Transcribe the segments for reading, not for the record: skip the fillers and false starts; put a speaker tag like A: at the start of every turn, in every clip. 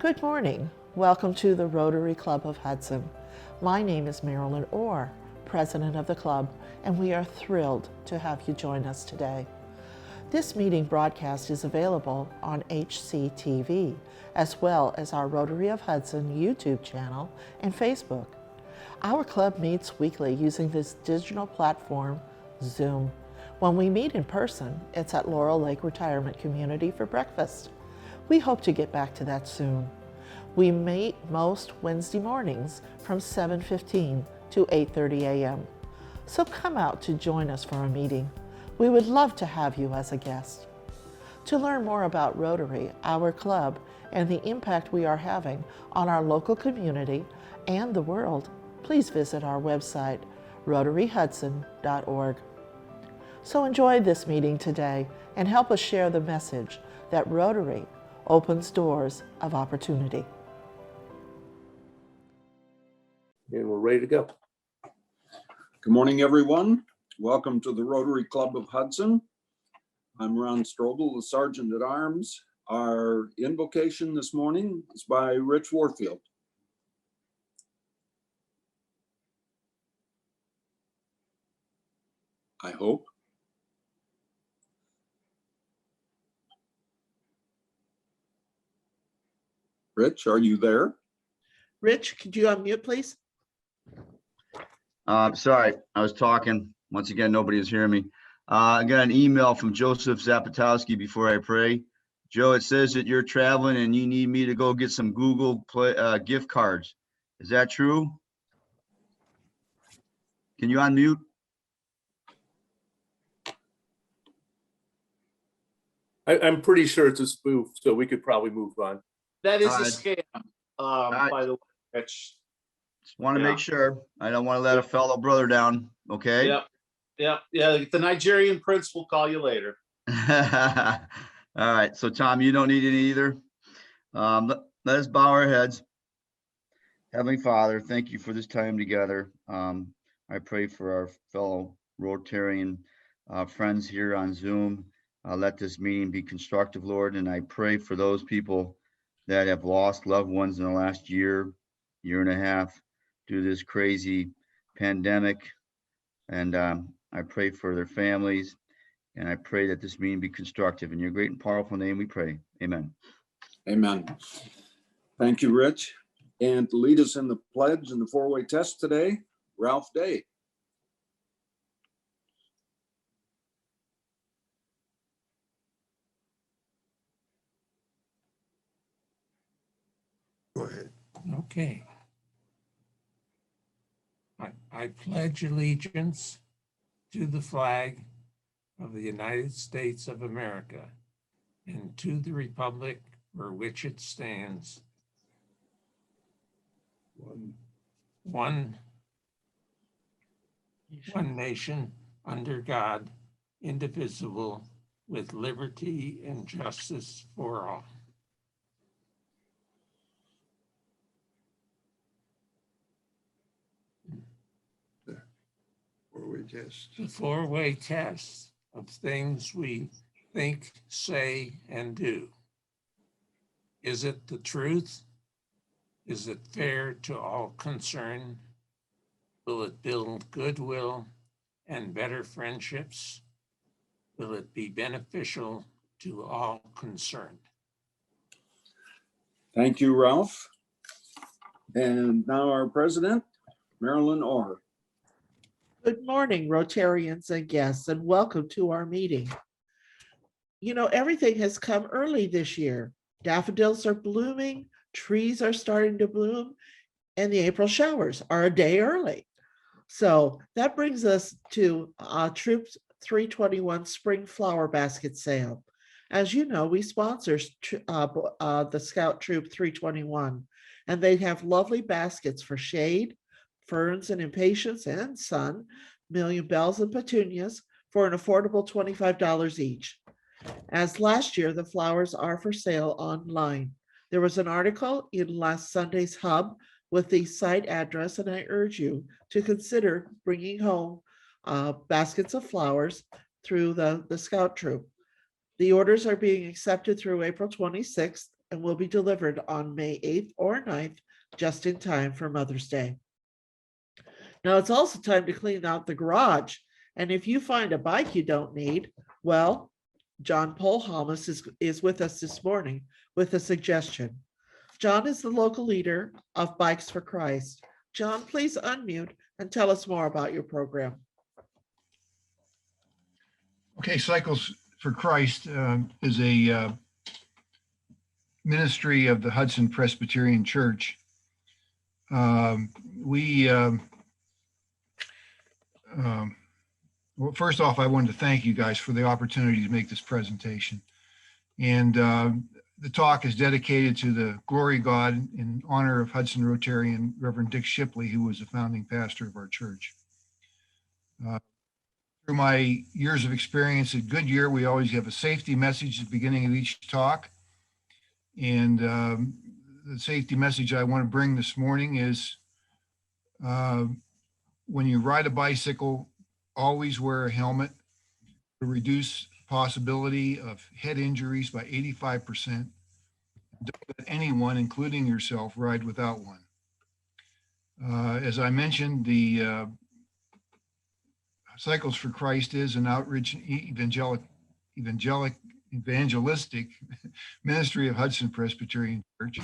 A: Good morning. Welcome to the Rotary Club of Hudson. My name is Marilyn Orr, President of the club, and we are thrilled to have you join us today. This meeting broadcast is available on HCTV, as well as our Rotary of Hudson YouTube channel and Facebook. Our club meets weekly using this digital platform, Zoom. When we meet in person, it's at Laurel Lake Retirement Community for breakfast. We hope to get back to that soon. We meet most Wednesday mornings from 7:15 to 8:30 a.m. So come out to join us for a meeting. We would love to have you as a guest. To learn more about Rotary, our club, and the impact we are having on our local community and the world, please visit our website, rotaryhudson.org. So enjoy this meeting today and help us share the message that Rotary opens doors of opportunity.
B: And we're ready to go.
C: Good morning, everyone. Welcome to the Rotary Club of Hudson. I'm Ron Strobel, the Sergeant at Arms. Our invocation this morning is by Rich Warfield. I hope. Rich, are you there?
A: Rich, could you unmute, please?
D: Sorry, I was talking. Once again, nobody is hearing me. I got an email from Joseph Zapatowski before I pray. Joe, it says that you're traveling and you need me to go get some Google Play gift cards. Is that true? Can you unmute?
B: I'm pretty sure it's a spoof, so we could probably move on.
E: That is
D: All
E: a
D: right.
E: scam,
D: right.
E: by the way. That's,
D: Just want to
E: Yeah.
D: make sure. I don't want to let a fellow brother down. Okay.
E: yeah. The Nigerian prince will call you later.
D: All right. So Tom, you don't need any either. Let us bow our heads. Heavenly Father, thank you for this time together. I pray for our fellow Rotarian friends here on Zoom. Let this meeting be constructive, Lord. And I pray for those people that have lost loved ones in the last year and a half due to this crazy pandemic. And I pray for their families. And I pray that this meeting be constructive. In your great and powerful name we pray. Amen.
C: Amen. Thank you, Rich. And to lead us in the pledge and the four-way test today, Ralph Day.
F: Go ahead. Okay. I pledge allegiance to the flag of the United States of America and to the republic for which it stands, one nation under God, indivisible, with liberty and justice for all. The four-way test of things we think, say, and do. Is it the truth? Is it fair to all concerned? Will it build goodwill and better friendships? Will it be beneficial to all concerned?
C: Thank you, Ralph. And now our president, Marilyn Orr.
A: Good morning, Rotarians and guests, and welcome to our meeting. You know, everything has come early this year. Daffodils are blooming, trees are starting to bloom, and the April showers are a day early. So that brings us to Troop 321 Spring Flower Basket Sale. As you know, we sponsor the Scout Troop 321, and they have lovely baskets for shade, ferns and impatiens and sun, million bells and petunias for an affordable $25 each. As last year, the flowers are for sale online. There was an article in last Sunday's Hub with the site address, and I urge you to consider bringing home baskets of flowers through the Scout Troop. The orders are being accepted through April 26th, and will be delivered on May 8th or 9th, just in time for Mother's Day. Now it's also time to clean out the garage. And if you find a bike you don't need, well, John Polhamus is with us this morning with a suggestion. John is the local leader of Bikes for Christ. John, please unmute and tell us more about your program.
G: Okay, Cycles for Christ is a ministry of the Hudson Presbyterian Church. Well, first off, I wanted to thank you guys for the opportunity to make this presentation. And the talk is dedicated to the glory of God in honor of Hudson Rotary and Reverend Dick Shipley, who was the founding pastor of our church. Through my years of experience at Goodyear, we always have a safety message at the beginning of each talk. And the safety message I want to bring this morning is when you ride a bicycle, always wear a helmet to reduce possibility of head injuries by 85%. Don't let anyone, including yourself, ride without one. As I mentioned, the Cycles for Christ is an outreach evangelistic ministry of Hudson Presbyterian Church,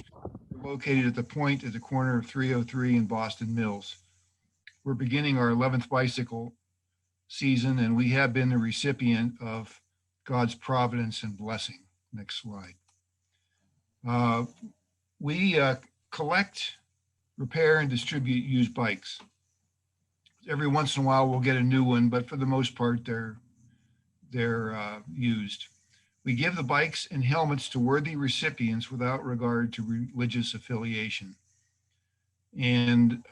G: located at the point at the corner of 303 and Boston Mills. We're beginning our 11th bicycle season, and we have been the recipient of God's providence and blessing. Next slide. We collect, repair, and distribute used bikes. Every once in a while, we'll get a new one, but for the most part, they're used. We give the bikes and helmets to worthy recipients without regard to religious affiliation. And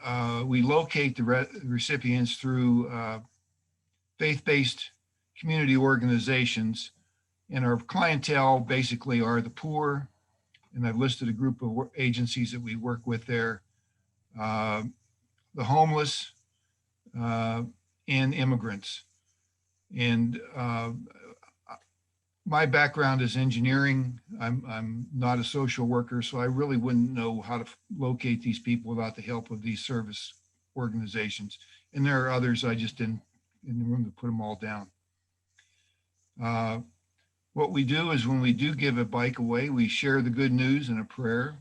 G: we locate the recipients through faith-based community organizations. And our clientele basically are the poor, and I've listed a group of agencies that we work with there, the homeless, and immigrants. And my background is engineering. I'm not a social worker, so I really wouldn't know how to locate these people without the help of these service organizations. And there are others I just didn't in the room to put them all down. What we do is when we do give a bike away, we share the good news in a prayer.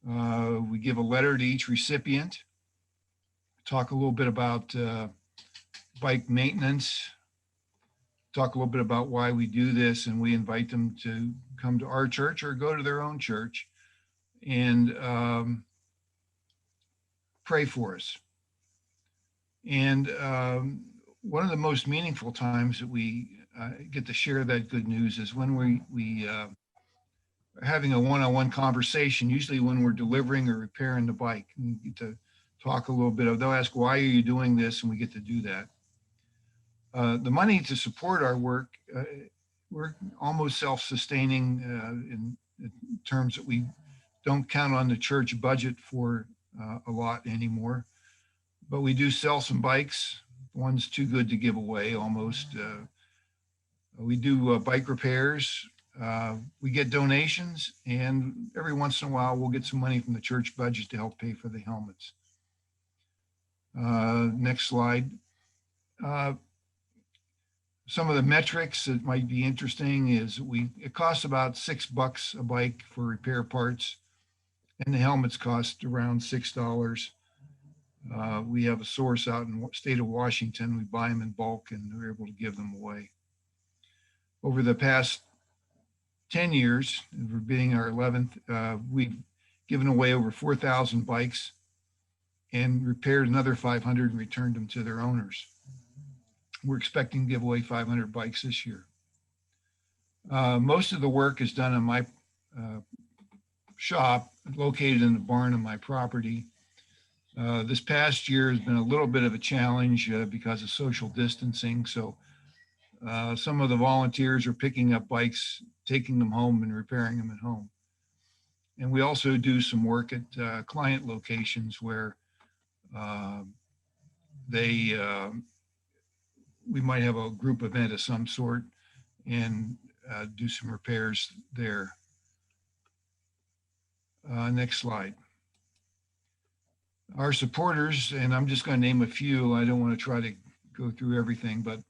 G: We give a letter to each recipient, talk a little bit about bike maintenance, talk a little bit about why we do this, and we invite them to come to our church or go to their own church and pray for us. And one of the most meaningful times that we get to share that good news is when we are having a one-on-one conversation, usually when we're delivering or repairing the bike. And we get to talk a little bit. They'll ask, why are you doing this? And we get to do that. The money to support our work, we're almost self-sustaining in terms that we don't count on the church budget for a lot anymore. But we do sell some bikes. One's too good to give away almost. We do bike repairs. We get donations, and every once in a while we'll get some money from the church budget to help pay for the helmets. Next slide. Some of the metrics that might be interesting is it costs about $6 a bike for repair parts, and the helmets cost around $6. We have a source out in the state of Washington. We buy them in bulk, and we're able to give them away. Over the past 10 years, we're being our 11th, we've given away over 4,000 bikes and repaired another 500 and returned them to their owners. We're expecting to give away 500 bikes this year. Most of the work is done in my shop, located in the barn on my property. This past year has been a little bit of a challenge because of social distancing. So some of the volunteers are picking up bikes, taking them home and repairing them at home. And we also do some work at client locations where we might have a group event of some sort and do some repairs there. Next slide. Our supporters, and I'm just going to name a few. I don't want to try to go through everything, but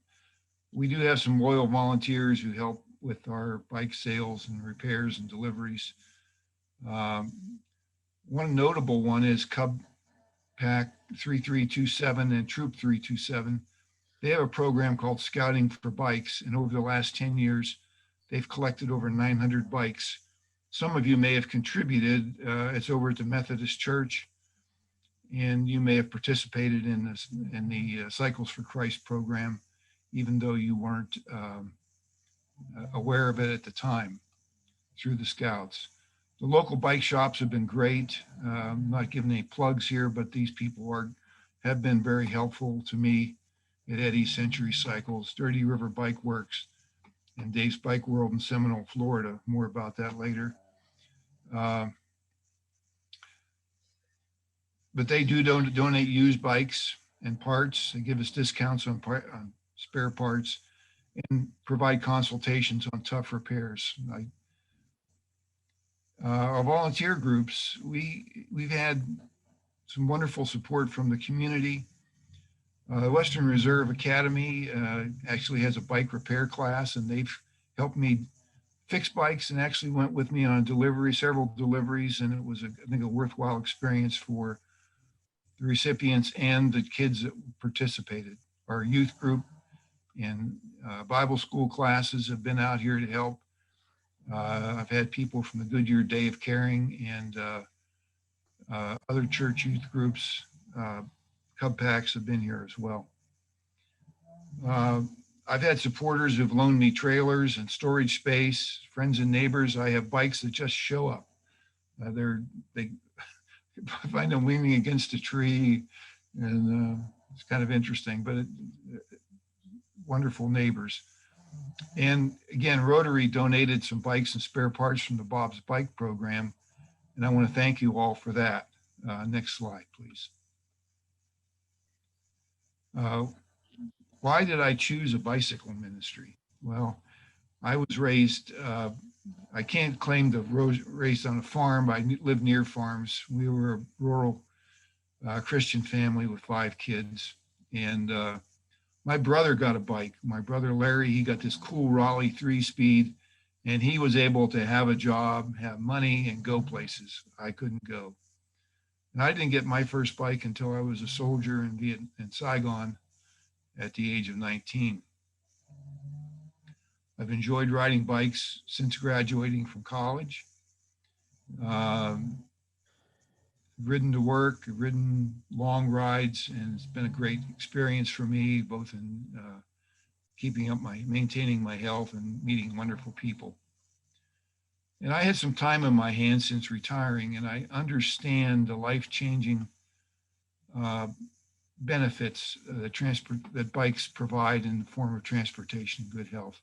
G: we do have some loyal volunteers who help with our bike sales and repairs and deliveries. One notable one is Cub Pack 3327 and Troop 327. They have a program called Scouting for Bikes, and over the last 10 years, they've collected over 900 bikes. Some of you may have contributed. It's over at the Methodist Church, and you may have participated in the Cycles for Christ program, even though you weren't aware of it at the time through the Scouts. The local bike shops have been great. I'm not giving any plugs here, but these people have been very helpful to me at Eddie Century Cycles, Dirty River Bike Works, and Dave's Bike World in Seminole, Florida. More about that later. But they do donate used bikes and parts. They give us discounts on spare parts and provide consultations on tough repairs. Our volunteer groups, we've had some wonderful support from the community. The Western Reserve Academy actually has a bike repair class, and they've helped me fix bikes and actually went with me on several deliveries, and it was, I think, a worthwhile experience for the recipients and the kids that participated. Our youth group and Bible school classes have been out here to help. I've had people from the Goodyear Day of Caring and other church youth groups, Cub Packs have been here as well. I've had supporters who've loaned me trailers and storage space, friends and neighbors. I have bikes that just show up. They find them leaning against a tree, and it's kind of interesting, but wonderful neighbors. And again, Rotary donated some bikes and spare parts from the Bob's Bike program, and I want to thank you all for that. Next slide, please. Why did I choose a bicycle ministry? Well, I was raised, I can't claim to raised on a farm. I lived near farms. We were a rural Christian family with 5 kids. And my brother got a bike. My brother Larry, he got this cool Raleigh 3-speed, and he was able to have a job, have money, and go places I couldn't go. And I didn't get my first bike until I was a soldier in Saigon at the age of 19. I've enjoyed riding bikes since graduating from college. Ridden to work, ridden long rides, and it's been a great experience for me, both in maintaining my health and meeting wonderful people. And I had some time in my hands since retiring, and I understand the life-changing benefits that bikes provide in the form of transportation and good health.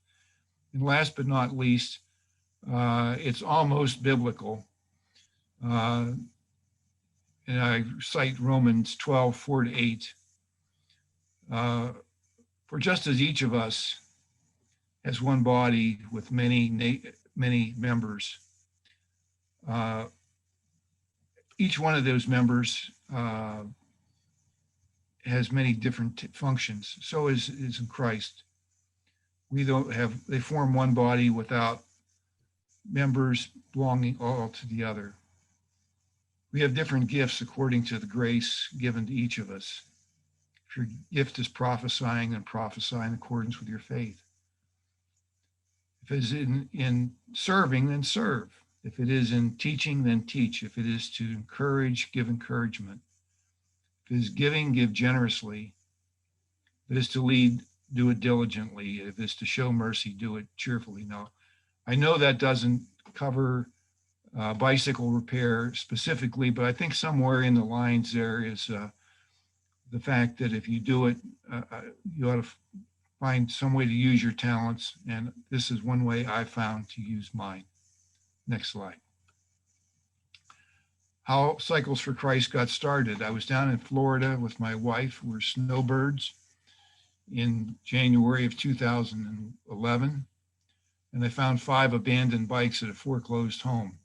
G: And last but not least, it's almost biblical. And I cite Romans 12:4-8. For just as each of us has one body with many members, each one of those members has many different functions. So is in Christ. They form one body without members belonging all to the other. We have different gifts according to the grace given to each of us. If your gift is prophesying, then prophesy in accordance with your faith. If it is in serving, then serve. If it is in teaching, then teach. If it is to encourage, give encouragement. If it is giving, give generously. If it is to lead, do it diligently. If it is to show mercy, do it cheerfully. Now, I know that doesn't cover bicycle repair specifically, but I think somewhere in the lines there is the fact that if you do it, you ought to find some way to use your talents. And this is one way I found to use mine. Next slide. How Cycles for Christ got started. I was down in Florida with my wife. We're snowbirds in January of 2011. And I found 5 abandoned bikes at a foreclosed home.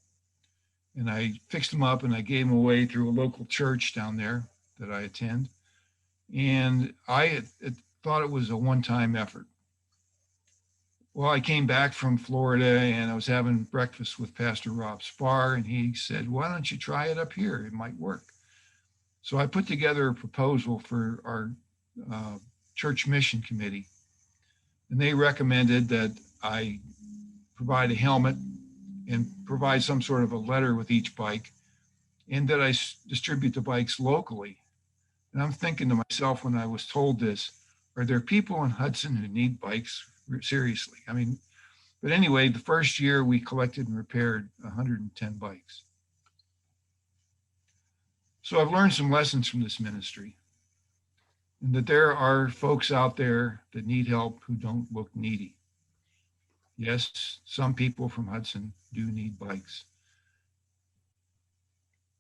G: and I fixed them up and I gave them away through a local church down there that I attend. And I thought it was a one-time effort. Well, I came back from Florida and I was having breakfast with Pastor Rob Spar, and he said, why don't you try it up here? It might work. So I put together a proposal for our church mission committee, and they recommended that I provide a helmet and provide some sort of a letter with each bike, and that I distribute the bikes locally. And I'm thinking to myself when I was told this, are there people in Hudson who need bikes? Seriously. I mean, but anyway, the first year we collected and repaired 110 bikes. So I've learned some lessons from this ministry, and that there are folks out there that need help who don't look needy. Yes, some people from Hudson do need bikes.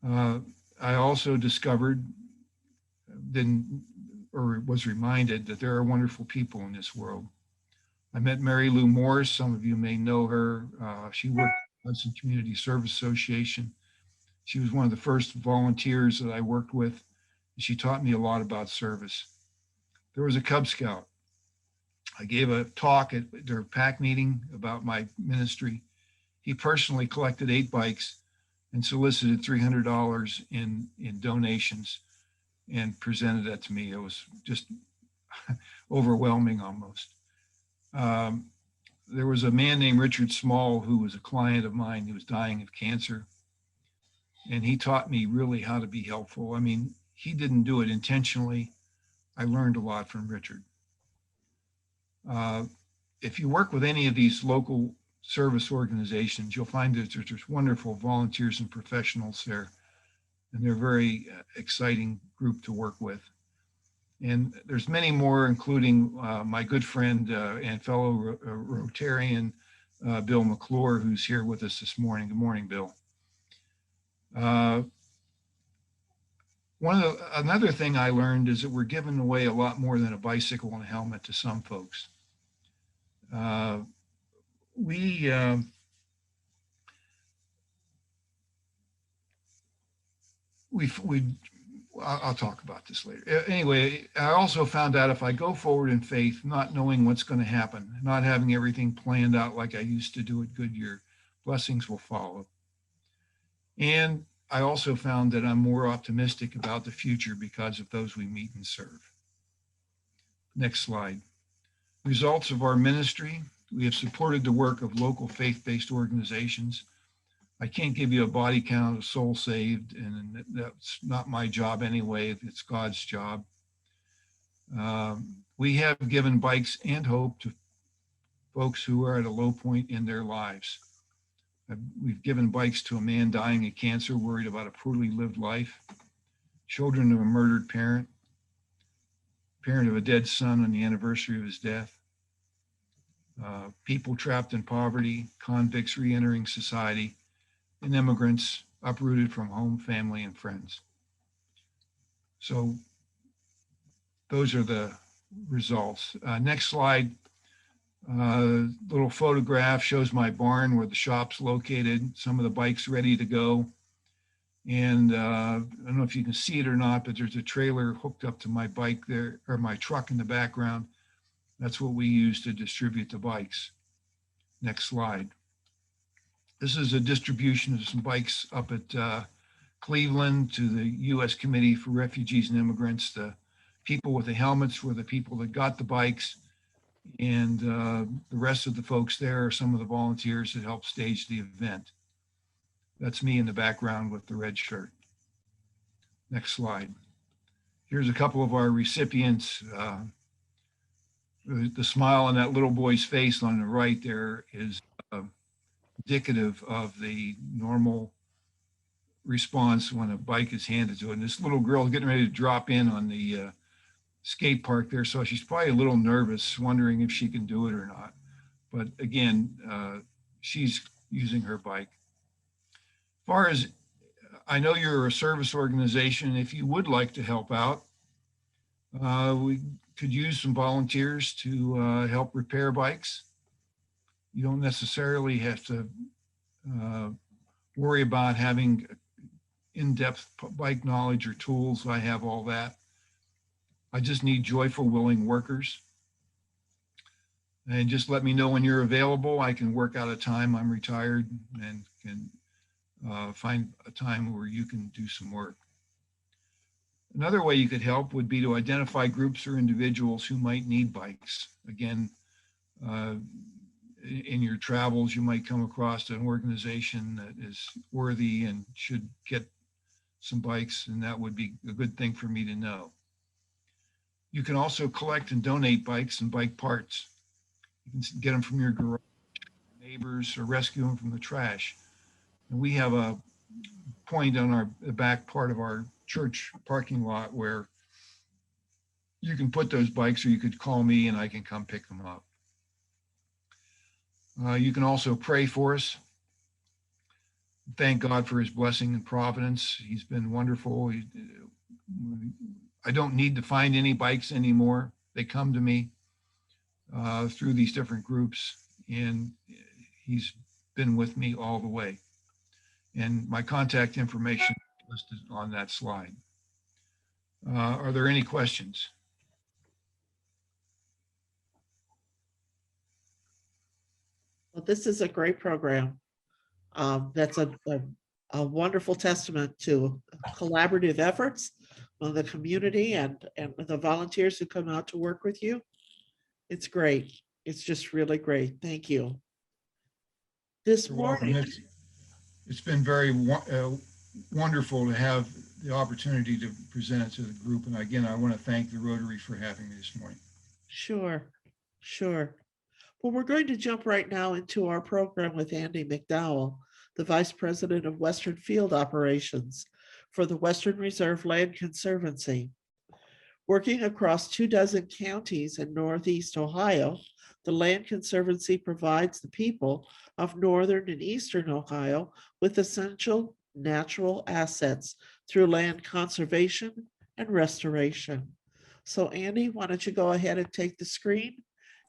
G: I also discovered or was reminded that there are wonderful people in this world. I met Mary Lou Morris. Some of you may know her. She worked at the Hudson Community Service Association. She was one of the first volunteers that I worked with. She taught me a lot about service. There was a Cub Scout. I gave a talk at their PAC meeting about my ministry. He personally collected 8 bikes and solicited $300 in donations and presented that to me. It was just overwhelming almost. There was a man named Richard Small who was a client of mine who was dying of cancer. And he taught me really how to be helpful. I mean, he didn't do it intentionally. I learned a lot from Richard. If you work with any of these local service organizations, you'll find that there's wonderful volunteers and professionals there. And they're a very exciting group to work with. And there's many more, including my good friend and fellow Rotarian, Bill McClure, who's here with us this morning. Good morning, Bill. Another thing I learned is that we're giving away a lot more than a bicycle and a helmet to some folks. I'll talk about this later. Anyway, I also found out if I go forward in faith, not knowing what's going to happen, not having everything planned out like I used to do at Goodyear, blessings will follow. And I also found that I'm more optimistic about the future because of those we meet and serve. Next slide. Results of our ministry. We have supported the work of local faith-based organizations. I can't give you a body count of souls saved, and that's not my job anyway. It's God's job. We have given bikes and hope to folks who are at a low point in their lives. We've given bikes to a man dying of cancer, worried about a poorly lived life, children of a murdered parent, parent of a dead son on the anniversary of his death, people trapped in poverty, convicts re-entering society, and immigrants uprooted from home, family, and friends. So those are the results. Next slide. Little photograph shows my barn where the shop's located, some of the bikes ready to go. And I don't know if you can see it or not, but there's a trailer hooked up to my bike there, or my truck in the background. That's what we use to distribute the bikes. Next slide. This is a distribution of some bikes up at Cleveland to the U.S. Committee for Refugees and Immigrants. The people with the helmets were the people that got the bikes. And the rest of the folks there are some of the volunteers that helped stage the event. That's me in the background with the red shirt. Next slide. Here's a couple of our recipients. The smile on that little boy's face on the right there is indicative of the normal response when a bike is handed to it. And this little girl is getting ready to drop in on the skate park there. So she's probably a little nervous, wondering if she can do it or not. But again, she's using her bike. As far as I know, you're a service organization. If you would like to help out, we could use some volunteers to help repair bikes. You don't necessarily have to worry about having in-depth bike knowledge or tools. I have all that. I just need joyful, willing workers. And just let me know when you're available. I can work out a time. I'm retired and can find a time where you can do some work. Another way you could help would be to identify groups or individuals who might need bikes. Again, in your travels, you might come across an organization that is worthy and should get some bikes, and that would be a good thing for me to know. You can also collect and donate bikes and bike parts. You can get them from your garage, neighbors, or rescue them from the trash. And we have a point on the back part of our church parking lot where you can put those bikes, or you could call me and I can come pick them up. You can also pray for us. Thank God for his blessing and providence. He's been wonderful. I don't need to find any bikes anymore. They come to me through these different groups, and he's been with me all the way. And my contact information is listed on that slide. Are there any questions?
A: Well, this is a great program. That's a wonderful testament to collaborative efforts of the community and the volunteers who come out to work with you. It's great. It's just really great. Thank you. This
G: You're welcome.
A: morning,
G: It's been very wonderful to have the opportunity to present it to the group. And again, I want to thank the Rotary for having me this morning.
A: sure. Well, we're going to jump right now into our program with Andy McDowell, the Vice President of Western Field Operations for the Western Reserve Land Conservancy. Working across 24 counties in Northeast Ohio, the Land Conservancy provides the people of Northern and Eastern Ohio with essential natural assets through land conservation and restoration. So Andy, why don't you go ahead and take the screen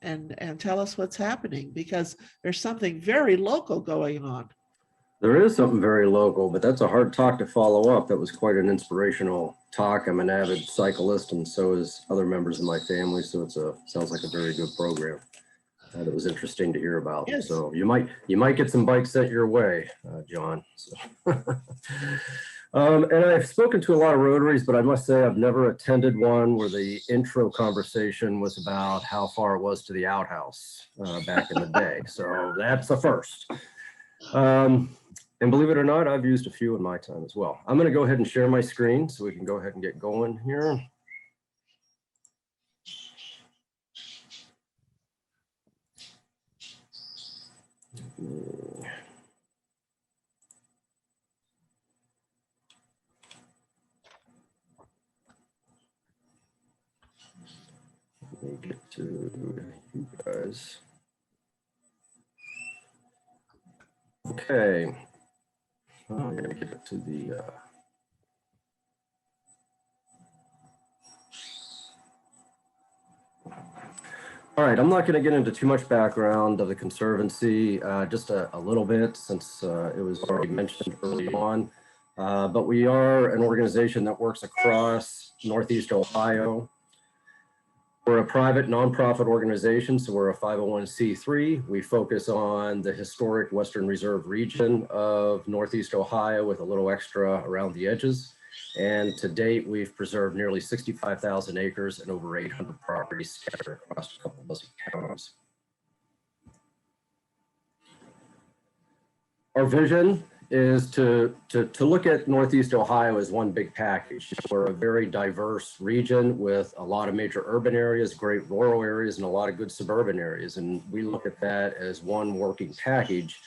A: and tell us what's happening, because there's something very local going on.
H: There is something very local, but that's a hard talk to follow up. That was quite an inspirational talk. I'm an avid cyclist, and so is other members of my family. So it sounds like a very good program that was interesting to hear about.
A: Yes.
H: So you might get some bikes sent your way, John. So. And I've spoken to a lot of Rotaries, but I must say I've never attended one where the intro conversation was about how far it was to the outhouse back in the day. So that's the first. And believe it or not, I've used a few in my time as well. I'm going to go ahead and share my screen so we can go ahead and get going here. Let me get to you guys. Okay. I'm going to get it to the all right, I'm not going to get into too much background of the Conservancy, just a little bit, since it was already mentioned early on. But we are an organization that works across Northeast Ohio. We're a private nonprofit organization, so we're a 501c3. We focus on the historic Western Reserve region of Northeast Ohio with a little extra around the edges. And to date, we've preserved nearly 65,000 acres and over 800 properties scattered across a couple dozen counties. Our vision is to look at Northeast Ohio as one big package. We're a very diverse region with a lot of major urban areas, great rural areas, and a lot of good suburban areas. And we look at that as one working package,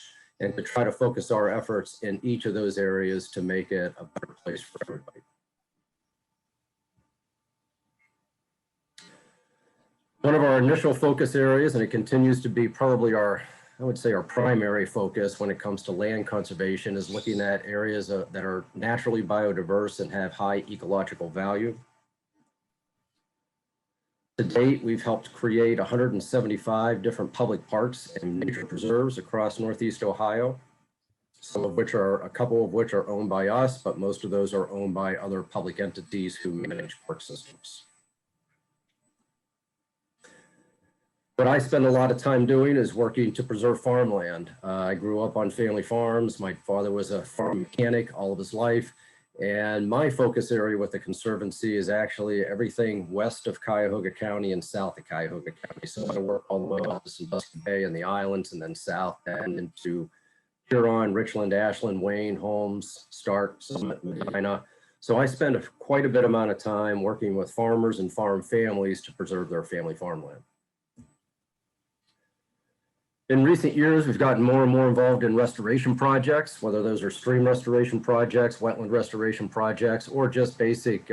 H: and to try to focus our efforts in each of those areas to make it a better place for everybody. One of our initial focus areas, and it continues to be probably I would say our primary focus when it comes to land conservation, is looking at areas that are naturally biodiverse and have high ecological value. To date, we've helped create 175 different public parks and nature preserves across Northeast Ohio. a couple of which are owned by us, but most of those are owned by other public entities who manage park systems. What I spend a lot of time doing is working to preserve farmland. I grew up on family farms. My father was a farm mechanic all of his life. And my focus area with the Conservancy is actually everything west of Cuyahoga County and south of Cuyahoga County. So I work all the way up to Sandusky Bay and the islands, and then south and into Huron, Richland, Ashland, Wayne, Holmes, Stark, Summit, Medina. So I spend quite a bit amount of time working with farmers and farm families to preserve their family farmland. In recent years, we've gotten more and more involved in restoration projects, whether those are stream restoration projects, wetland restoration projects, or just basic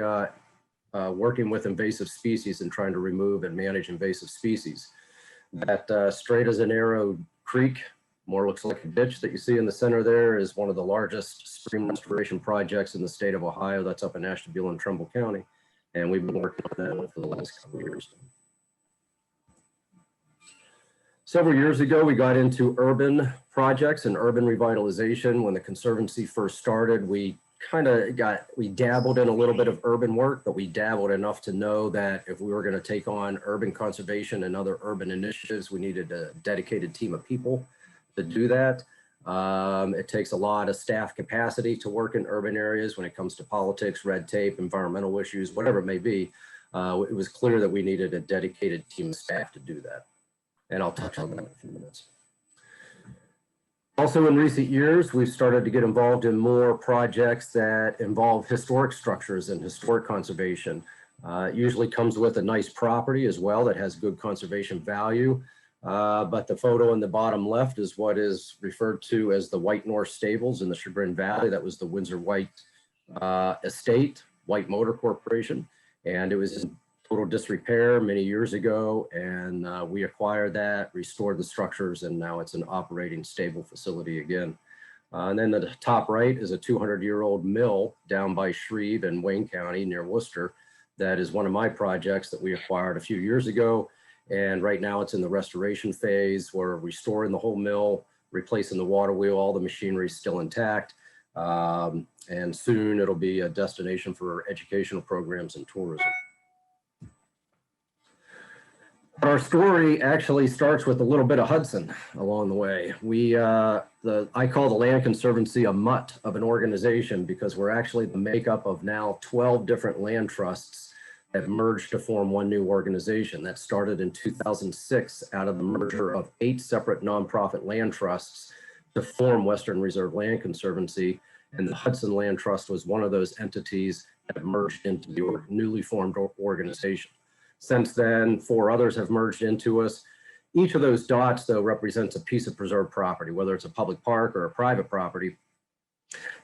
H: working with invasive species and trying to remove and manage invasive species. That straight as an arrow creek, more looks like a ditch that you see in the center there, is one of the largest stream restoration projects in the state of Ohio. That's up in Ashtabula and Trumbull County. And we've been working on that for the last couple of years. Several years ago, we got into urban projects and urban revitalization. When the Conservancy first started, we dabbled in a little bit of urban work, but we dabbled enough to know that if we were going to take on urban conservation and other urban initiatives, we needed a dedicated team of people to do that. It takes a lot of staff capacity to work in urban areas when it comes to politics, red tape, environmental issues, whatever it may be. It was clear that we needed a dedicated team of staff to do that. And I'll touch on that in a few minutes. Also, in recent years, we've started to get involved in more projects that involve historic structures and historic conservation. It usually comes with a nice property as well that has good conservation value. But the photo in the bottom left is what is referred to as the White North Stables in the Chagrin Valley. That was the Windsor White estate, White Motor Corporation. And it was in total disrepair many years ago, and we acquired that, restored the structures, and now it's an operating stable facility again. And then the top right is a 200-year-old mill down by Shreve in Wayne County near Worcester. That is one of my projects that we acquired a few years ago. And right now it's in the restoration phase. We're restoring the whole mill, replacing the water wheel, all the machinery is still intact. And soon it'll be a destination for educational programs and tourism. Our story actually starts with a little bit of Hudson along the way. I call the Land Conservancy a mutt of an organization because we're actually the makeup of now 12 different land trusts that merged to form one new organization. That started in 2006 out of the merger of 8 separate nonprofit land trusts to form Western Reserve Land Conservancy. And the Hudson Land Trust was one of those entities that merged into the newly formed organization. Since then, 4 others have merged into us. Each of those dots, though, represents a piece of preserved property, whether it's a public park or a private property.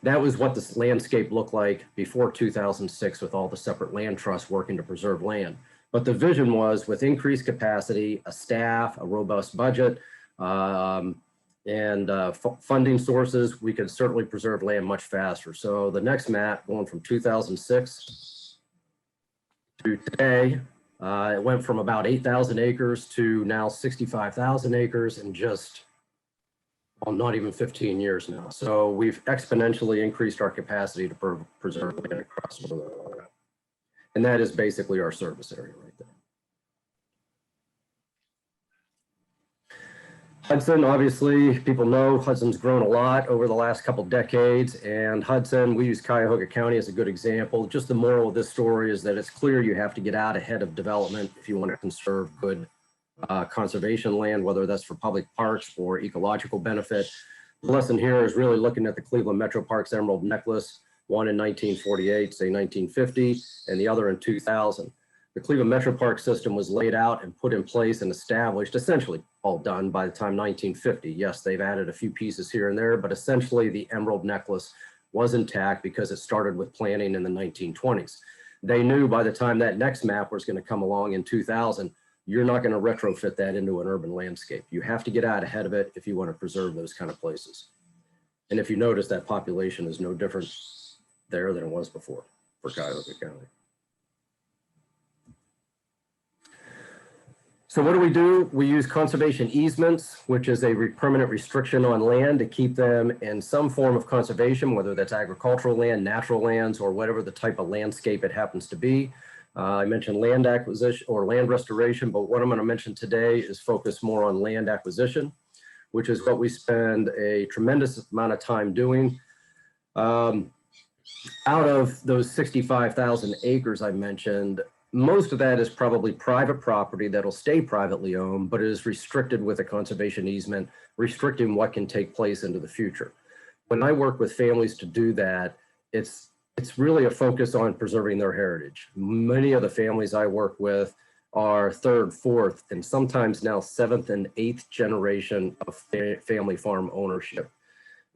H: That was what this landscape looked like before 2006 with all the separate land trusts working to preserve land. But the vision was with increased capacity, a staff, a robust budget, and funding sources, we could certainly preserve land much faster. So the next map, going from 2006 to today, it went from about 8,000 acres to now 65,000 acres in just, well, not even 15 years now. So we've exponentially increased our capacity to preserve land across the world. And that is basically our service area right there. Hudson, obviously, people know Hudson's grown a lot over the last couple decades, and Hudson, we use Cuyahoga County as a good example. Just the moral of this story is that it's clear you have to get out ahead of development if you want to conserve good conservation land, whether that's for public parks or ecological benefit. The lesson here is really looking at the Cleveland Metro Parks Emerald Necklace, one in 1948, say 1950, and the other in 2000. The Cleveland Metro Park system was laid out and put in place and established, essentially all done by the time 1950. Yes, they've added a few pieces here and there, but essentially the Emerald Necklace was intact because it started with planning in the 1920s. They knew by the time that next map was going to come along in 2000, you're not going to retrofit that into an urban landscape. You have to get out ahead of it if you want to preserve those kind of places. And if you notice, that population is no different there than it was before for Cuyahoga County. So what do? We use conservation easements, which is a permanent restriction on land to keep them in some form of conservation, whether that's agricultural land, natural lands, or whatever the type of landscape it happens to be. I mentioned land acquisition or land restoration, but what I'm going to mention today is focused more on land acquisition, which is what we spend a tremendous amount of time doing. Out of those 65,000 acres I mentioned, most of that is probably private property that'll stay privately owned, but it is restricted with a conservation easement, restricting what can take place into the future. When I work with families to do that, it's really a focus on preserving their heritage. Many of the families I work with are third, fourth, and sometimes now seventh and eighth generation of family farm ownership.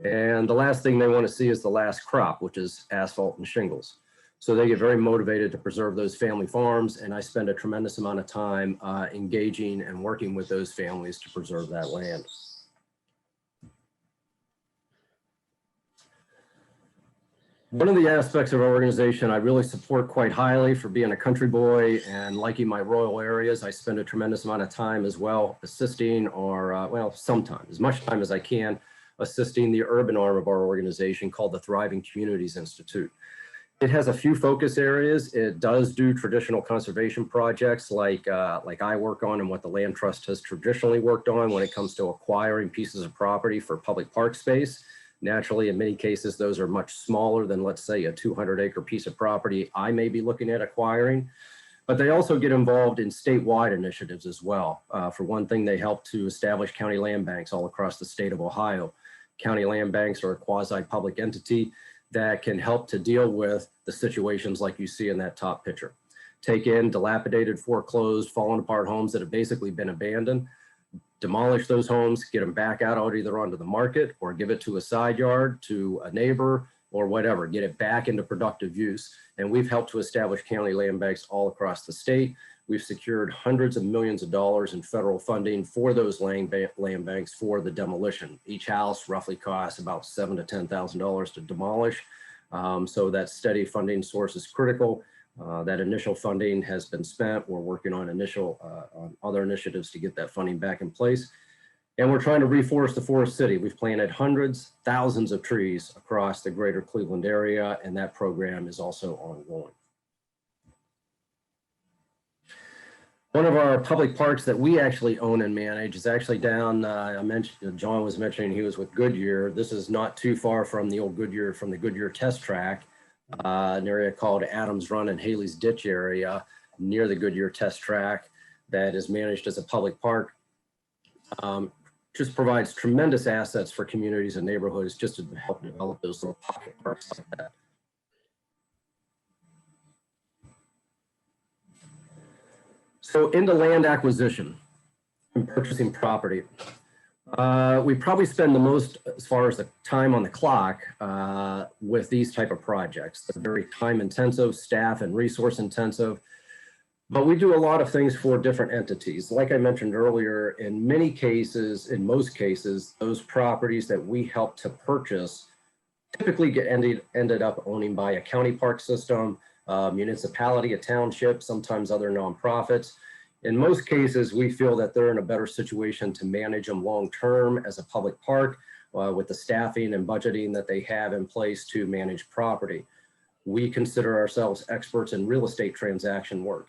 H: And the last thing they want to see is the last crop, which is asphalt and shingles. So they get very motivated to preserve those family farms, and I spend a tremendous amount of time engaging and working with those families to preserve that land. One of the aspects of our organization I really support quite highly for being a country boy and liking my rural areas. I spend a tremendous amount of time as well assisting, or well, sometimes, as much time as I can, assisting the urban arm of our organization called the Thriving Communities Institute. It has a few focus areas. It does do traditional conservation projects like I work on and what the Land Trust has traditionally worked on when it comes to acquiring pieces of property for public park space. Naturally, in many cases, those are much smaller than, let's say, a 200-acre piece of property I may be looking at acquiring. But they also get involved in statewide initiatives as well. For one thing, they help to establish county land banks all across the state of Ohio. County land banks are a quasi-public entity that can help to deal with the situations like you see in that top picture. Take in dilapidated, foreclosed, fallen apart homes that have basically been abandoned, demolish those homes, get them back out either onto the market or give it to a side yard, to a neighbor, or whatever, get it back into productive use. And we've helped to establish county land banks all across the state. We've secured hundreds of millions of dollars in federal funding for those land banks for the demolition. Each house roughly costs about $7,000 to $10,000 to demolish. So that steady funding source is critical. That initial funding has been spent. We're working on on other initiatives to get that funding back in place. And we're trying to reforest the forest city. We've planted hundreds, thousands of trees across the greater Cleveland area, and that program is also ongoing. One of our public parks that we actually own and manage is actually down, I mentioned, John was mentioning he was with Goodyear. This is not too far from the old Goodyear, from the Goodyear test track, an area called Adams Run and Haley's Ditch area near the Goodyear test track that is managed as a public park. Just provides tremendous assets for communities and neighborhoods just to help develop those little pocket parks like that. So into land acquisition and purchasing property. We probably spend the most, as far as the time on the clock, with these type of projects. They're very time intensive, staff and resource intensive, but we do a lot of things for different entities. Like I mentioned earlier, in many cases, in most cases, those properties that we help to purchase typically get ended up owning by a county park system, municipality, a township, sometimes other nonprofits. In most cases, we feel that they're in a better situation to manage them long-term as a public park with the staffing and budgeting that they have in place to manage property. We consider ourselves experts in real estate transaction work.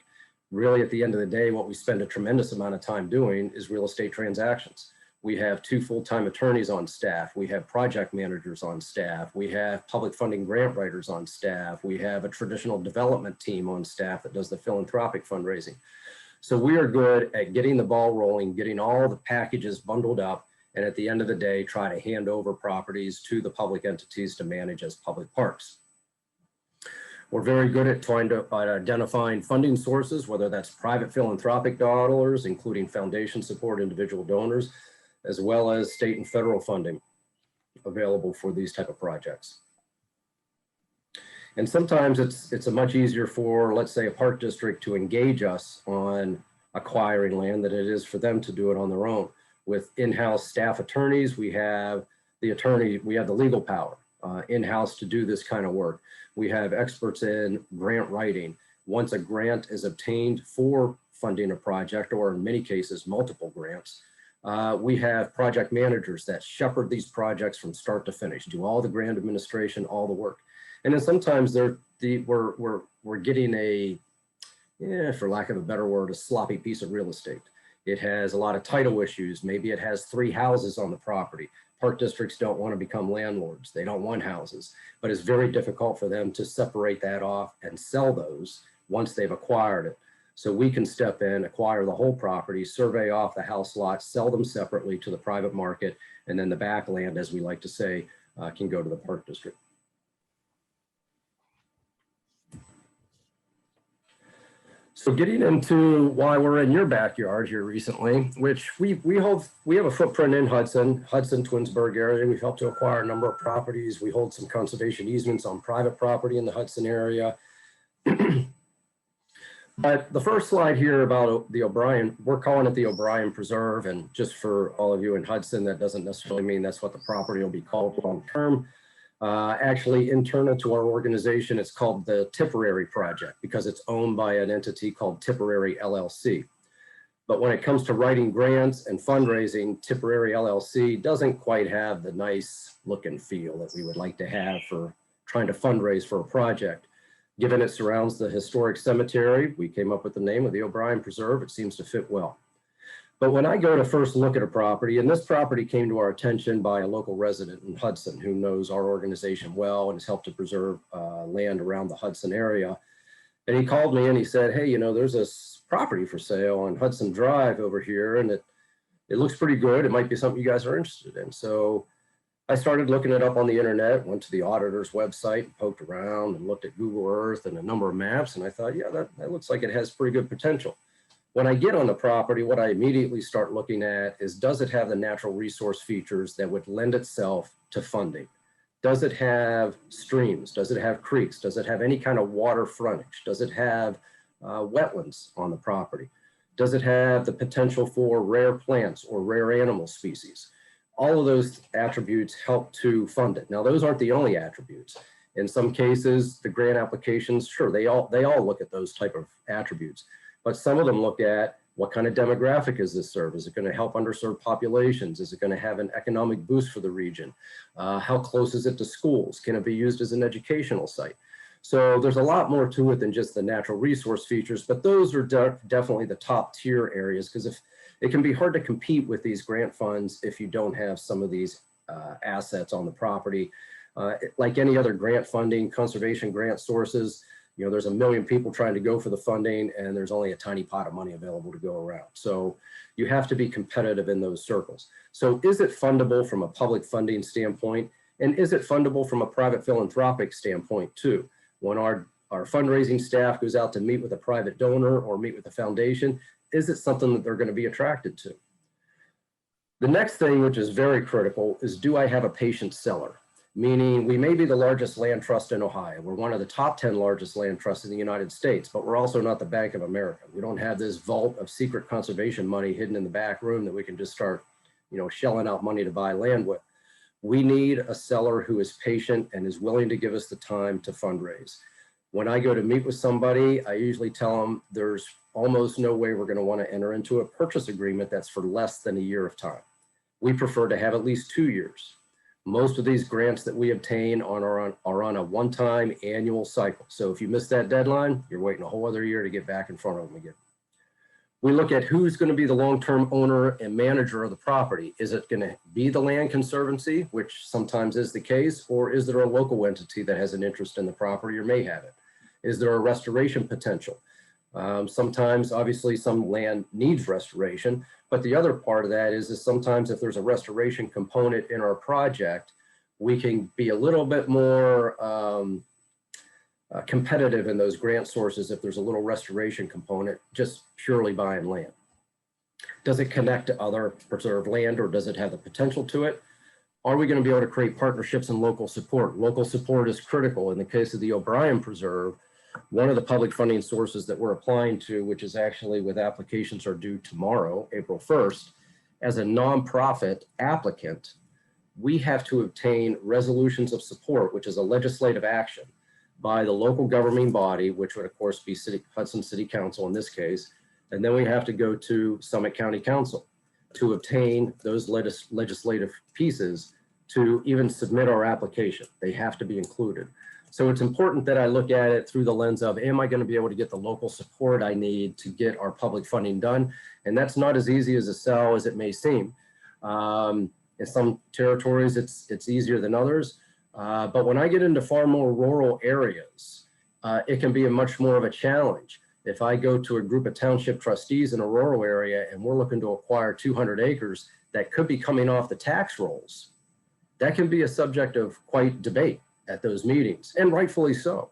H: Really, at the end of the day, what we spend a tremendous amount of time doing is real estate transactions. We have 2 full-time attorneys on staff. We have project managers on staff. We have public funding grant writers on staff. We have a traditional development team on staff that does the philanthropic fundraising. So we are good at getting the ball rolling, getting all the packages bundled up, and at the end of the day, try to hand over properties to the public entities to manage as public parks. We're very good at trying to identifying funding sources, whether that's private philanthropic dollars, including foundation support, individual donors, as well as state and federal funding available for these type of projects. And sometimes it's a much easier for, let's say, a park district to engage us on acquiring land than it is for them to do it on their own. With in-house staff attorneys, we have the legal power in-house to do this kind of work. We have experts in grant writing. Once a grant is obtained for funding a project, or in many cases, multiple grants. We have project managers that shepherd these projects from start to finish, do all the grant administration, all the work. And then sometimes we're getting a, for lack of a better word, a sloppy piece of real estate. It has a lot of title issues. Maybe it has 3 houses on the property. Park districts don't want to become landlords. They don't want houses, but it's very difficult for them to separate that off and sell those once they've acquired it. So we can step in, acquire the whole property, survey off the house lots, sell them separately to the private market, and then the back land, as we like to say, can go to the park district. So getting into why we're in your backyard here recently, which we have a footprint in Hudson, Twinsburg area. We've helped to acquire a number of properties. We hold some conservation easements on private property in the Hudson area. But the first slide here about the O'Brien, we're calling it the O'Brien Preserve. And just for all of you in Hudson, that doesn't necessarily mean that's what the property will be called long term. Actually, internal to our organization, it's called the Tipperary Project because it's owned by an entity called Tipperary LLC. But when it comes to writing grants and fundraising, Tipperary LLC doesn't quite have the nice look and feel that we would like to have for trying to fundraise for a project. Given it surrounds the historic cemetery, we came up with the name of the O'Brien Preserve. It seems to fit well. But when I go to first look at a property, and this property came to our attention by a local resident in Hudson who knows our organization well and has helped to preserve land around the Hudson area. And he called me and he said, hey, you know, there's this property for sale on Hudson Drive over here, and it looks pretty good. It might be something you guys are interested in. So I started looking it up on the internet, went to the auditor's website, poked around and looked at Google Earth and a number of maps. And I thought, yeah, that looks like it has pretty good potential. When I get on the property, what I immediately start looking at is, does it have the natural resource features that would lend itself to funding? Does it have streams? Does it have creeks? Does it have any kind of water frontage? Does it have wetlands on the property? Does it have the potential for rare plants or rare animal species? All of those attributes help to fund it. Now, those aren't the only attributes. In some cases, the grant applications, sure, they all look at those type of attributes. But some of them look at, what kind of demographic is this serve? Is it going to help underserved populations? Is it going to have an economic boost for the region? How close is it to schools? Can it be used as an educational site? So there's a lot more to it than just the natural resource features, but those are definitely the top tier areas, because if it can be hard to compete with these grant funds if you don't have some of these assets on the property. Like any other grant funding, conservation grant sources, you know, there's a million people trying to go for the funding and there's only a tiny pot of money available to go around. So you have to be competitive in those circles. So is it fundable from a public funding standpoint? And is it fundable from a private philanthropic standpoint too? When our fundraising staff goes out to meet with a private donor or meet with a foundation, is it something that they're going to be attracted to? The next thing, which is very critical, is, do I have a patient seller? Meaning, we may be the largest land trust in Ohio. We're one of the top 10 largest land trusts in the United States, but we're also not the Bank of America. We don't have this vault of secret conservation money hidden in the back room that we can just start, you know, shelling out money to buy land with. We need a seller who is patient and is willing to give us the time to fundraise. When I go to meet with somebody, I usually tell them there's almost no way we're going to want to enter into a purchase agreement that's for less than a year of time. We prefer to have at least 2 years. Most of these grants that we obtain are on a one-time annual cycle. So if you miss that deadline, you're waiting a whole other year to get back in front of them again. We look at who's going to be the long-term owner and manager of the property. Is it going to be the Land Conservancy, which sometimes is the case, or is there a local entity that has an interest in the property or may have it? Is there a restoration potential? Sometimes, obviously, some land needs restoration, but the other part of that is sometimes if there's a restoration component in our project, we can be a little bit more competitive in those grant sources if there's a little restoration component, just purely buying land. Does it connect to other preserved land, or does it have the potential to it? Are we going to be able to create partnerships and local support? Local support is critical. In the case of the O'Brien Preserve, one of the public funding sources that we're applying to, which is actually with applications are due tomorrow, April 1st, as a nonprofit applicant, we have to obtain resolutions of support, which is a legislative action by the local governing body, which would of course be Hudson City Council in this case, And then we have to go to Summit County Council to obtain those legislative pieces to even submit our application. They have to be included. So it's important that I look at it through the lens of, am I going to be able to get the local support I need to get our public funding done? And that's not as easy as a sell as it may seem. In some territories, it's easier than others. But when I get into far more rural areas, it can be a much more of a challenge. If I go to a group of township trustees in a rural area and we're looking to acquire 200 acres that could be coming off the tax rolls, that can be a subject of quite debate at those meetings, and rightfully so.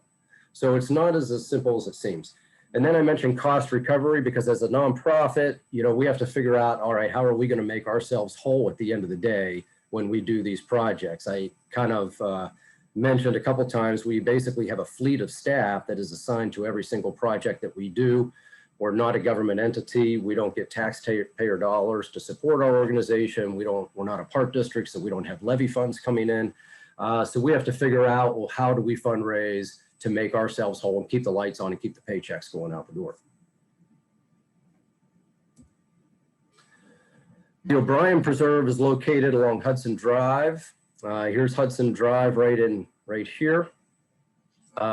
H: So it's not as simple as it seems. And then I mentioned cost recovery, because as a nonprofit, we have to figure out, all right, how are we going to make ourselves whole at the end of the day when we do these projects? I kind of mentioned a couple times, we basically have a fleet of staff that is assigned to every single project that we do. We're not a government entity. We don't get taxpayer dollars to support our organization. We're not a park district, so we don't have levy funds coming in. So we have to figure out, well, how do we fundraise to make ourselves whole and keep the lights on and keep the paychecks going out the door? The O'Brien Preserve is located along Hudson Drive. Here's Hudson Drive right here.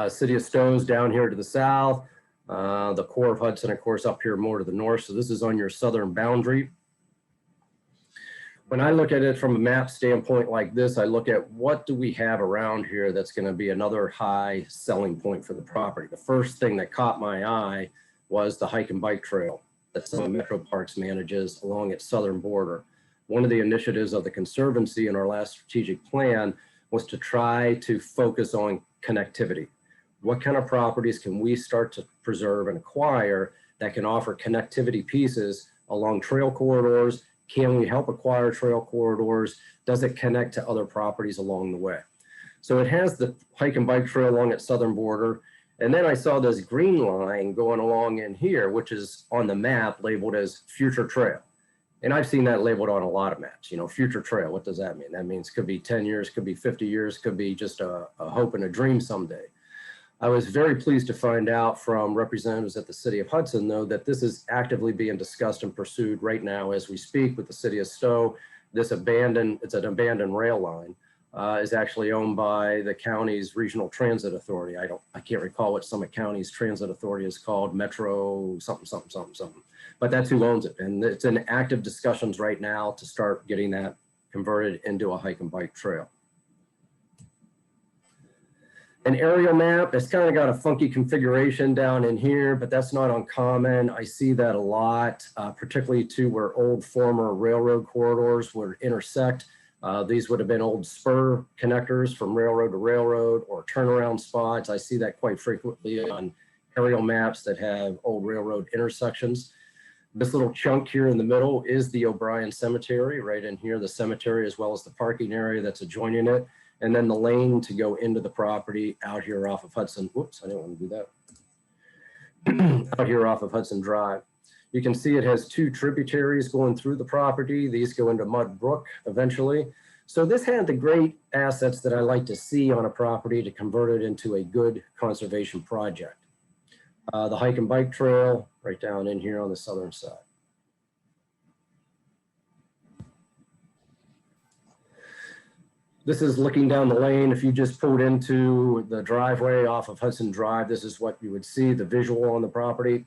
H: City of Stone's down here to the south. The core of Hudson, of course, up here more to the north. So this is on your southern boundary. When I look at it from a map standpoint like this, I look at what do we have around here that's going to be another high selling point for the property. The first thing that caught my eye was the hike and bike trail that Summit Metro Parks manages along its southern border. One of the initiatives of the Conservancy in our last strategic plan was to try to focus on connectivity. What kind of properties can we start to preserve and acquire that can offer connectivity pieces along trail corridors? Can we help acquire trail corridors? Does it connect to other properties along the way? So it has the hike and bike trail along its southern border. And then I saw this green line going along in here, which is on the map labeled as future trail. And I've seen that labeled on a lot of maps, future trail. What does that mean? That means could be 10 years, could be 50 years, could be just a hope and a dream someday. I was very pleased to find out from representatives at the City of Hudson, though, that this is actively being discussed and pursued right now as we speak with the City of Stowe. It's an abandoned rail line, is actually owned by the county's Regional Transit Authority. I can't recall what Summit County's transit authority is called, Metro something. But that's who owns it. And it's in active discussions right now to start getting that converted into a hike and bike trail. An aerial map, it's kind of got a funky configuration down in here, but that's not uncommon. I see that a lot, particularly to where old former railroad corridors would intersect. These would have been old spur connectors from railroad to railroad or turnaround spots. I see that quite frequently on aerial maps that have old railroad intersections. This little chunk here in the middle is the O'Brien Cemetery, right in here, the cemetery, as well as the parking area that's adjoining it. And then the lane to go into the property out here off of Hudson. Whoops, I didn't want to do that. Out here off of Hudson Drive. You can see it has two tributaries going through the property. These go into Mud Brook eventually. So this had the great assets that I like to see on a property to convert it into a good conservation project. The hike and bike trail right down in here on the southern side. This is looking down the lane. If you just pulled into the driveway off of Hudson Drive, this is what you would see, the visual on the property.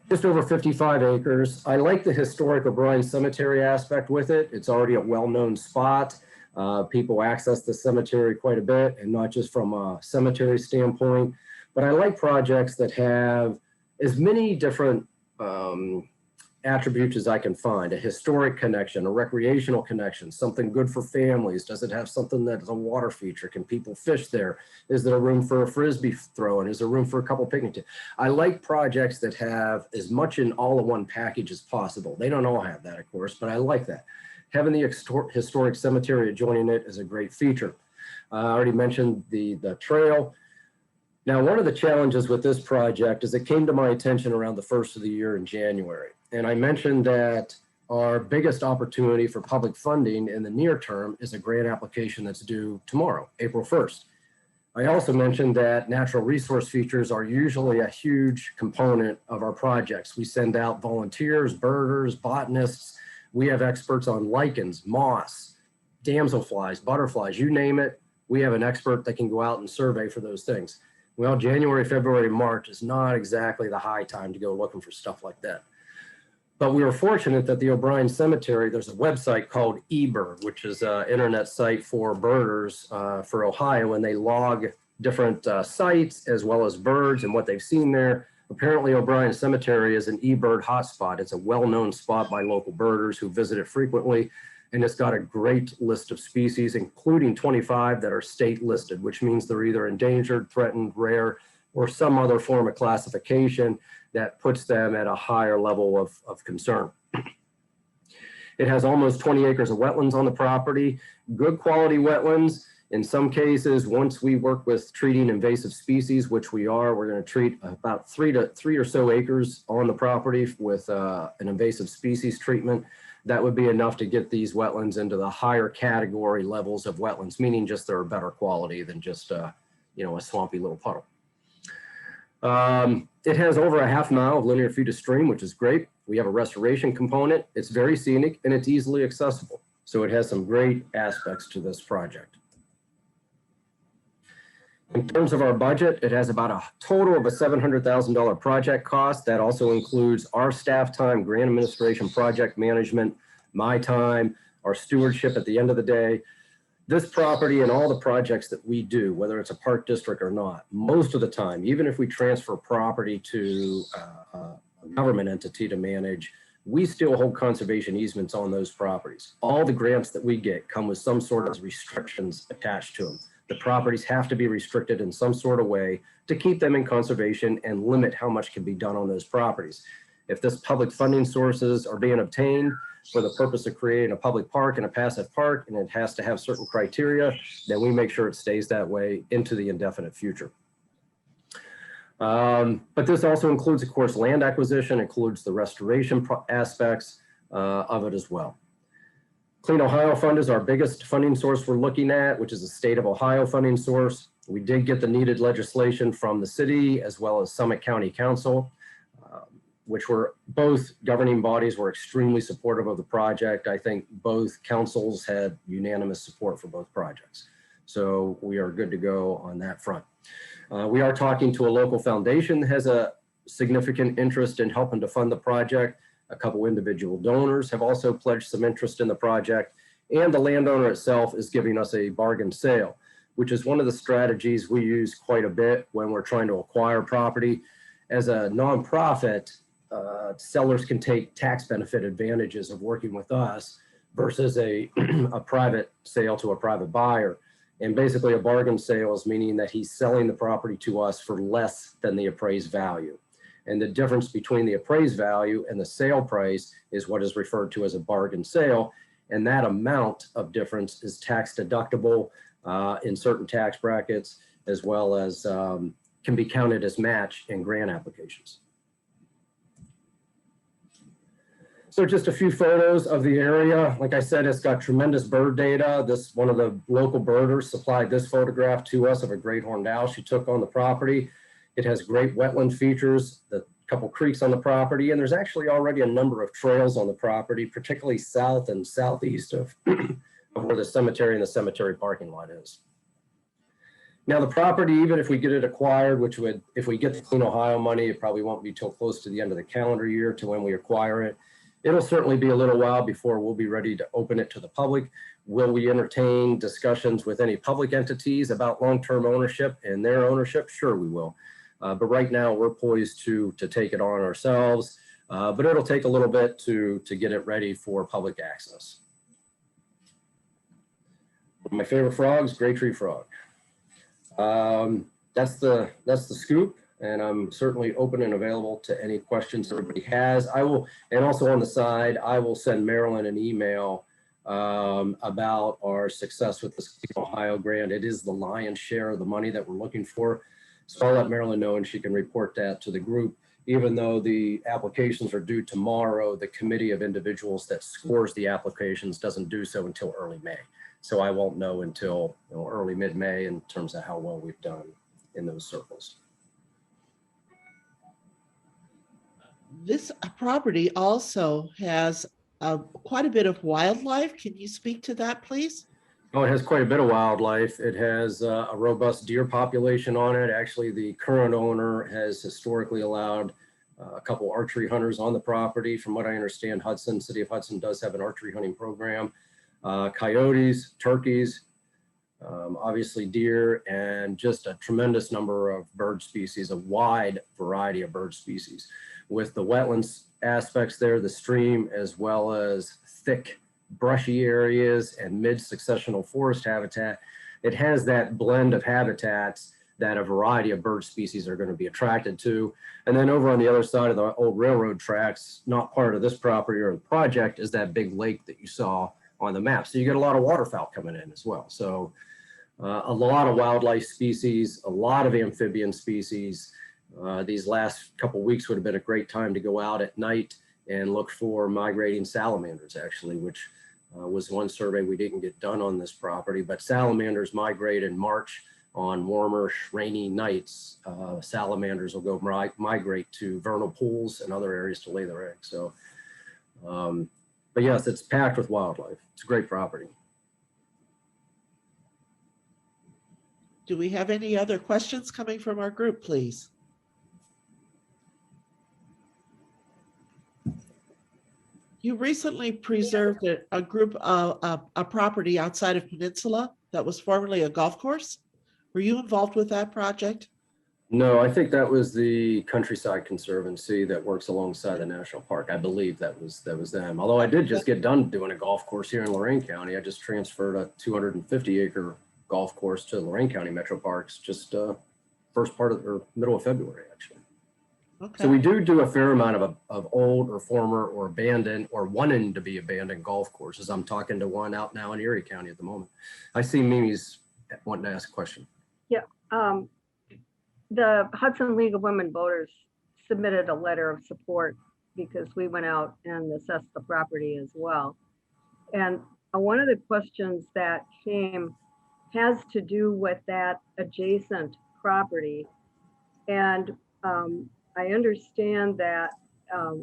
H: Just over 55 acres. I like the historic O'Brien Cemetery aspect with it. It's already a well-known spot. People access the cemetery quite a bit, and not just from a cemetery standpoint, but I like projects that have as many different attributes as I can find. A historic connection, a recreational connection, something good for families. Does it have something that's a water feature? Can people fish there? Is there room for a Frisbee throwing? Is there room for a couple picnic tables? I like projects that have as much in all in one package as possible. They don't all have that, of course, but I like that. Having the historic cemetery adjoining it is a great feature. I already mentioned the trail. Now, one of the challenges with this project is it came to my attention around the first of the year in January. And I mentioned that our biggest opportunity for public funding in the near term is a grant application that's due tomorrow, April 1st. I also mentioned that natural resource features are usually a huge component of our projects. We send out volunteers, birders, botanists. We have experts on lichens, moss, damselflies, butterflies, you name it. We have an expert that can go out and survey for those things. Well, January, February, March is not exactly the high time to go looking for stuff like that. But we were fortunate that the O'Brien Cemetery, there's a website called eBird, which is an internet site for birders for Ohio, and they log different sites as well as birds and what they've seen there. Apparently O'Brien Cemetery is an eBird hotspot. It's a well-known spot by local birders who visit it frequently, and it's got a great list of species, including 25 that are state listed, which means they're either endangered, threatened, rare, or some other form of classification that puts them at a higher level of concern. It has almost 20 acres of wetlands on the property, good quality wetlands. In some cases, once we work with treating invasive species, which we are, we're going to treat about three or so acres on the property with an invasive species treatment. That would be enough to get these wetlands into the higher category levels of wetlands, meaning just they're a better quality than just a swampy little puddle. It has over a half mile of linear feet of stream, which is great. We have a restoration component. It's very scenic and it's easily accessible. So it has some great aspects to this project. In terms of our budget, it has about a total of a $700,000 project cost. That also includes our staff time, grant administration, project management, my time, our stewardship at the end of the day. This property and all the projects that we do, whether it's a park district or not, most of the time, even if we transfer property to a government entity to manage, we still hold conservation easements on those properties. All the grants that we get come with some sort of restrictions attached to them. The properties have to be restricted in some sort of way to keep them in conservation and limit how much can be done on those properties. If this public funding sources are being obtained for the purpose of creating a public park and a passive park, and it has to have certain criteria, then we make sure it stays that way into the indefinite future. But this also includes, of course, land acquisition, includes the restoration aspects of it as well. Clean Ohio Fund is our biggest funding source we're looking at, which is a state of Ohio funding source. We did get the needed legislation from the city as well as Summit County Council, which were both governing bodies were extremely supportive of the project. I think both councils had unanimous support for both projects. So we are good to go on that front. We are talking to a local foundation that has a significant interest in helping to fund the project. A couple individual donors have also pledged some interest in the project, and the landowner itself is giving us a bargain sale, which is one of the strategies we use quite a bit when we're trying to acquire property. As a nonprofit, sellers can take tax benefit advantages of working with us versus a private sale to a private buyer. And basically a bargain sale is meaning that he's selling the property to us for less than the appraised value. And the difference between the appraised value and the sale price is what is referred to as a bargain sale. And that amount of difference is tax deductible in certain tax brackets, as well as can be counted as match in grant applications. So just a few photos of the area. Like I said, it's got tremendous bird data. One of the local birders supplied this photograph to us of a great horned owl she took on the property. It has great wetland features, the couple creeks on the property, and there's actually already a number of trails on the property, particularly south and southeast of where the cemetery and the cemetery parking lot is. Now the property, even if we get it acquired, which would, if we get the Clean Ohio money, it probably won't be till close to the end of the calendar year to when we acquire it. It'll certainly be a little while before we'll be ready to open it to the public. Will we entertain discussions with any public entities about long-term ownership and their ownership? Sure, we will. But right now we're poised to take it on ourselves, but it'll take a little bit to get it ready for public access. My favorite frog's gray tree frog. That's the scoop. And I'm certainly open and available to any questions everybody has. I will, and also on the side, I will send Marilyn an email about our success with the Ohio grant. It is the lion's share of the money that we're looking for. So I'll let Marilyn know and she can report that to the group. Even though the applications are due tomorrow, the committee of individuals that scores the applications doesn't do so until early May. So I won't know until early mid-May in terms of how well we've done in those circles.
A: This property also has quite a bit of wildlife. Can you speak to that, please?
H: Oh, it has quite a bit of wildlife. It has a robust deer population on it. Actually, the current owner has historically allowed a couple archery hunters on the property. From what I understand, Hudson, City of Hudson does have an archery hunting program. Coyotes, turkeys, obviously deer, and just a tremendous number of bird species, a wide variety of bird species. With the wetlands aspects there, the stream, as well as thick brushy areas and mid-successional forest habitat, it has that blend of habitats that a variety of bird species are going to be attracted to. And then over on the other side of the old railroad tracks, not part of this property or the project, is that big lake that you saw on the map. So you get a lot of waterfowl coming in as well. So a lot of wildlife species, a lot of amphibian species. These last couple of weeks would have been a great time to go out at night and look for migrating salamanders, actually, which was one survey we didn't get done on this property. But salamanders migrate in March on warmer, rainy nights. Salamanders will go migrate to vernal pools and other areas to lay their eggs. So, but yes, it's packed with wildlife. It's a great property.
A: Do we have any other questions coming from our group, please? You recently preserved a group of a property outside of Peninsula that was formerly a golf course. Were you involved with that project?
H: No, I think that was the Countryside Conservancy that works alongside the national park. I believe that was them. Although I did just get done doing a golf course here in Lorraine County. I just transferred a 250-acre golf course to Lorraine County Metro Parks just first part of or middle of February, actually.
A: Okay.
H: So we do a fair amount of old or former or abandoned or wanting to be abandoned golf courses. I'm talking to one out now in Erie County at the moment. I see Mimi's wanting to ask a question.
I: Yeah, the Hudson League of Women Voters submitted a letter of support because we went out and assessed the property as well. And one of the questions that came has to do with that adjacent property. And I understand that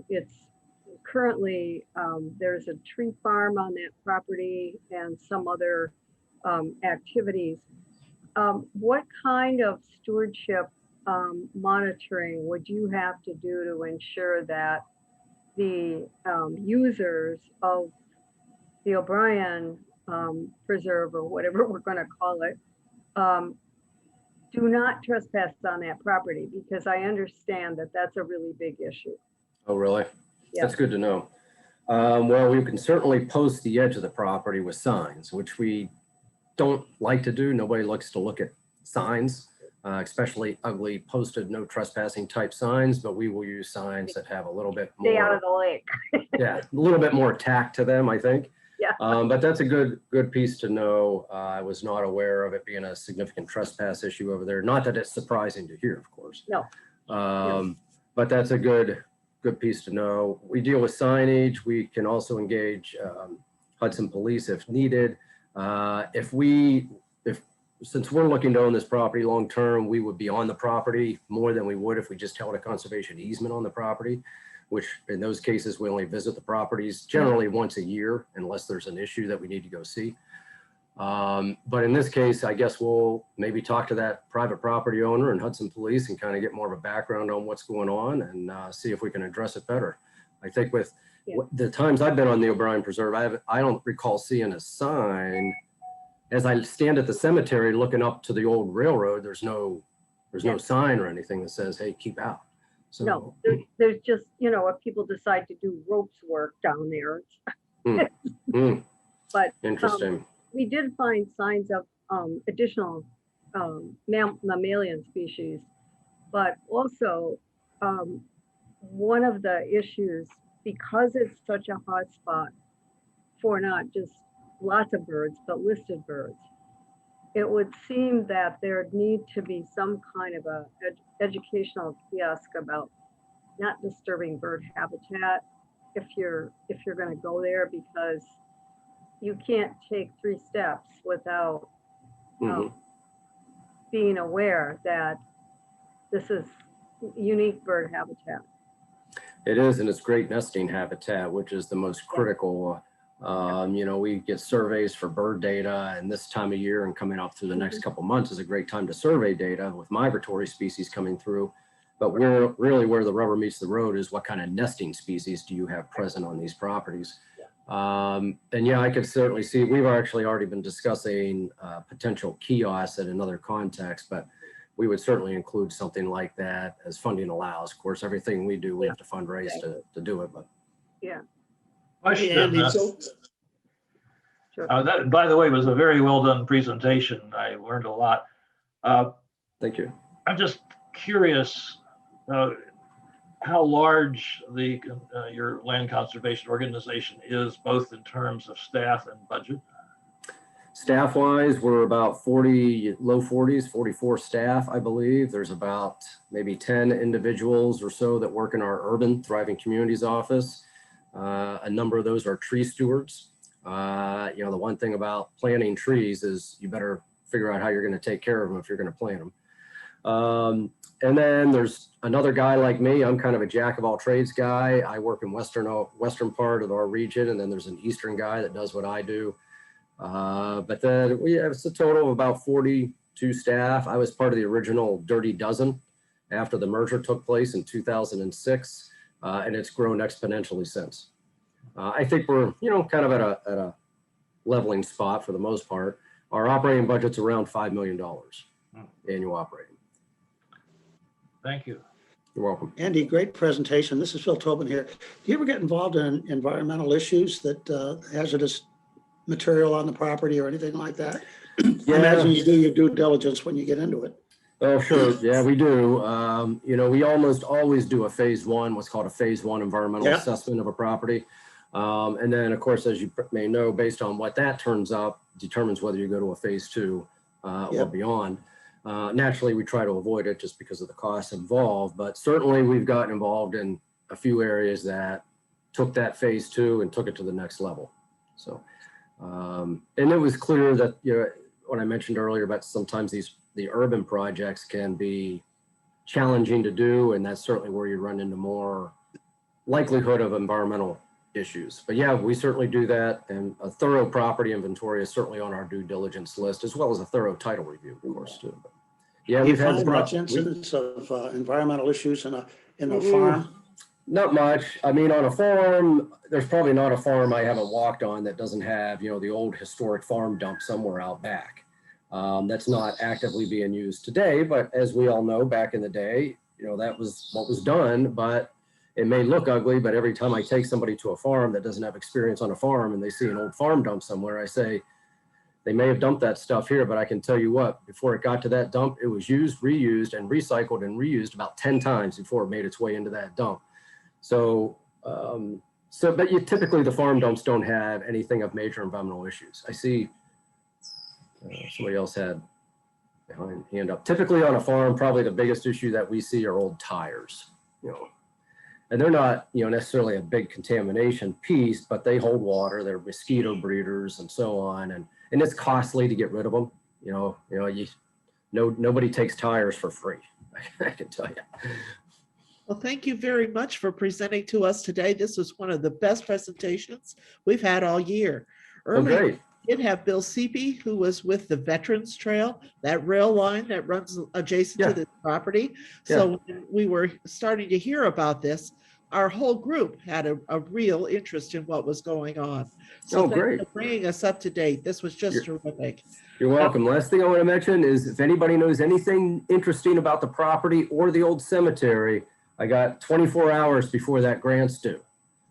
I: it's currently, there's a tree farm on that property and some other activities. What kind of stewardship monitoring would you have to do to ensure that the users of the O'Brien Preserve, or whatever we're going to call it, do not trespass on that property? Because I understand that that's a really big issue.
H: Oh, really?
I: Yeah.
H: That's good to know. Well, we can certainly post the edge of the property with signs, which we don't like to do. Nobody likes to look at signs, especially ugly posted no trespassing type signs, but we will use signs that have a little bit
I: Stay out
H: more,
I: of the lake.
H: yeah, a little bit more tact to them, I think.
I: Yeah.
H: But that's a good piece to know. I was not aware of it being a significant trespass issue over there. Not that it's surprising to hear, of course.
I: No.
H: But that's a good piece to know. We deal with signage. We can also engage Hudson Police if needed. Since we're looking to own this property long term, we would be on the property more than we would if we just held a conservation easement on the property, which in those cases, we only visit the properties generally once a year, unless there's an issue that we need to go see. But in this case, I guess we'll maybe talk to that private property owner and Hudson Police and kind of get more of a background on what's going on and see if we can address it better. I think with the times I've been on the O'Brien Preserve, I don't recall seeing a sign. As I stand at the cemetery looking up to the old railroad, there's no sign or anything that says, hey, keep out. So,
I: No, there's just, if people decide to do ropes work down there. But
H: interesting.
I: We did find signs of additional mammalian species, but also one of the issues, because it's such a hot spot for not just lots of birds, but listed birds, it would seem that there'd need to be some kind of a educational kiosk about not disturbing bird habitat if you're going to go there, because you can't take 3 steps without
H: Mhm.
I: being aware that this is unique bird habitat.
H: It is, and it's great nesting habitat, which is the most critical. We get surveys for bird data, and this time of year and coming up through the next couple months is a great time to survey data with migratory species coming through. But where the rubber meets the road is what kind of nesting species do you have present on these properties? And yeah, I could certainly see, we've actually already been discussing potential kiosks in another context, but we would certainly include something like that as funding allows. Of course, everything we do, we have to fundraise to do it, but.
I: Yeah,
J: Question.
K: Andy, so
I: sure.
J: That, by the way, was a very well done presentation. I learned a lot.
H: Thank you.
J: I'm just curious how large your land conservation organization is, both in terms of staff and budget.
H: Staff wise, we're about 40, low 40s, 44 staff, I believe. There's about maybe 10 individuals or so that work in our urban thriving communities office. A number of those are tree stewards. The one thing about planting trees is you better figure out how you're going to take care of them if you're going to plant them. And then there's another guy like me. I'm kind of a jack of all trades guy. I work in western part of our region, and then there's an eastern guy that does what I do. But then it's a total of about 42 staff. I was part of the original Dirty Dozen after the merger took place in 2006, and it's grown exponentially since. I think we're, kind of at a leveling spot for the most part. Our operating budget's around $5 million annual operating.
J: Thank you.
H: You're welcome.
K: Andy, great presentation. This is Phil Tobin here. Do you ever get involved in environmental issues that hazardous material on the property or anything like that?
H: Yeah.
K: I imagine you do your due diligence when you get into it.
H: Oh, sure. Yeah, we do. We almost always do a phase 1, what's called a phase 1 environmental assessment of a property. And then, of course, as you may know, based on what that turns up, determines whether you go to a phase 2 or beyond. Naturally, we try to avoid it just because of the costs involved, but certainly we've gotten involved in a few areas that took that phase 2 and took it to the next level. So, and it was clear that, what I mentioned earlier about sometimes the urban projects can be challenging to do, and that's certainly where you run into more likelihood of environmental issues. But yeah, we certainly do that, and a thorough property inventory is certainly on our due diligence list, as well as a thorough title review, of course, too. But yeah,
K: We've had much incidents of environmental issues in a farm.
H: Not much. I mean, on a farm, there's probably not a farm I haven't walked on that doesn't have, the old historic farm dump somewhere out back. That's not actively being used today, but as we all know, back in the day, that was what was done, but it may look ugly. But every time I take somebody to a farm that doesn't have experience on a farm and they see an old farm dump somewhere, I say, they may have dumped that stuff here, but I can tell you what, before it got to that dump, it was used, reused, and recycled and reused about 10 times before it made its way into that dump. So, but typically the farm dumps don't have anything of major environmental issues. I see somebody else had behind hand up. Typically on a farm, probably the biggest issue that we see are old tires, and they're not, necessarily a big contamination piece, but they hold water, they're mosquito breeders and so on. And it's costly to get rid of them. Nobody takes tires for free. I can tell you.
A: Well, thank you very much for presenting to us today. This was one of the best presentations we've had all year. Earlier, we did have Bill Seepy, who was with the Veterans Trail, that rail line that runs adjacent to this property. So when we were starting to hear about this, our whole group had a real interest in what was going on. So thanks for bringing us up to date. This was just terrific.
H: You're welcome. Last thing I want to mention is if anybody knows anything interesting about the property or the old cemetery, I got 24 hours before that grant's due.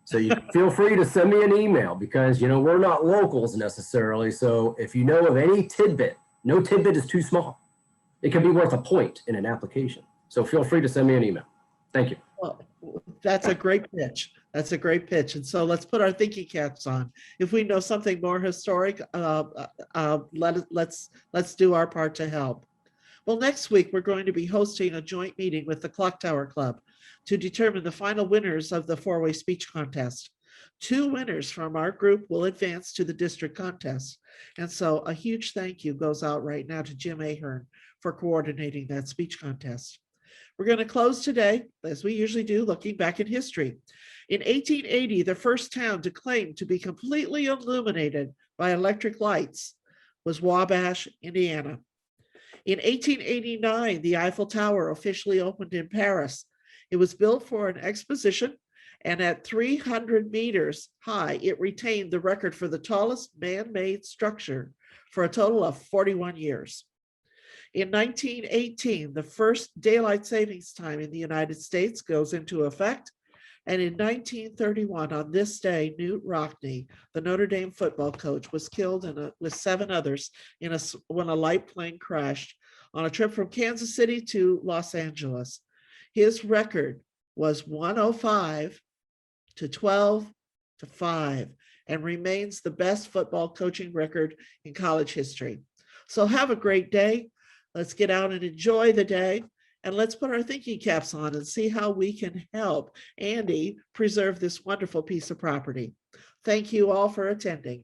H: So you feel free to send me an email because, we're not locals necessarily. So if you know of any tidbit, no tidbit is too small. It can be worth a point in an application. So feel free to send me an email. Thank you.
A: Well, that's a great pitch. That's a great pitch. And so let's put our thinking caps on. If we know something more historic, let's do our part to help. Well, next week, we're going to be hosting a joint meeting with the Clock Tower Club to determine the final winners of the 4-way speech contest. 2 winners from our group will advance to the district contest. And so a huge thank you goes out right now to Jim Ahern for coordinating that speech contest. We're going to close today, as we usually do, looking back in history. In 1880, the first town to claim to be completely illuminated by electric lights was Wabash, Indiana. In 1889, the Eiffel Tower officially opened in Paris. It was built for an exposition, and at 300 meters high, it retained the record for the tallest man-made structure for a total of 41 years. In 1918, the first daylight savings time in the United States goes into effect. And in 1931, on this day, Newt Rockne, the Notre Dame football coach, was killed with 7 others when a light plane crashed on a trip from Kansas City to Los Angeles. His record was 105 to 12 to 5 and remains the best football coaching record in college history. So have a great day. Let's get out and enjoy the day. And let's put our thinking caps on and see how we can help Andy preserve this wonderful piece of property. Thank you all for attending.